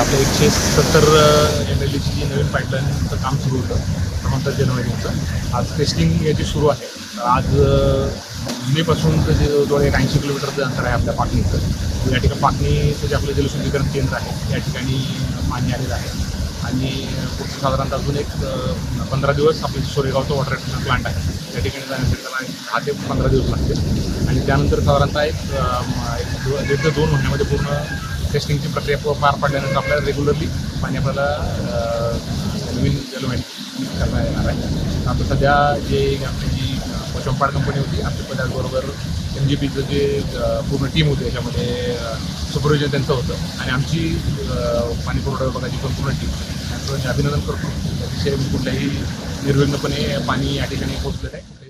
आपलं 170 MLDची जी नवीन पाईपलाईनचं काम सुरू होतं क्रमांक जानेवारीचं आज टेस्टिंग याची सुरू आहे. आज जुनेपासून जवळजवळ 80 किलोमीटरचं अंतर आहे आपल्या पाकणीचं. या ठिकाणी पाकणीचं जे आपलं जलशुद्धीकरण केंद्र आहे या ठिकाणी पाणी आलेलं आहे आणि पुढचं साधारणतः अजून एक 15 दिवस आपलं सोरेगावचं वॉटर ट्रीटमेंट प्लांट आहे त्या ठिकाणी जाण्यासाठी त्याला 10 ते 15 दिवस लागतील आणि त्यानंतर साधारणतः एक 1.5 ते 2 महिन्यामध्ये पूर्ण टेस्टिंगची प्रक्रिया पार पाडल्यानंतर आपल्याला रेग्युलरली पाणी आपल्याला नवीन जलवाहिनी करता येणार आहे. आता सध्या जे आपली जी चंपाड कंपनी होती आपल्या त्याचबरोबर MGPचं जे पूर्ण टीम होती याच्यामध्ये सुपरविजन त्यांचं होतं आणि आमची पाणी पुरवठा विभागाची संपूर्ण टीम त्यांचं अभिनंदन करतो. अतिशय कुठल्याही निर्विघ्नपणे पाणी या ठिकाणी पोहोचलेलं आहे.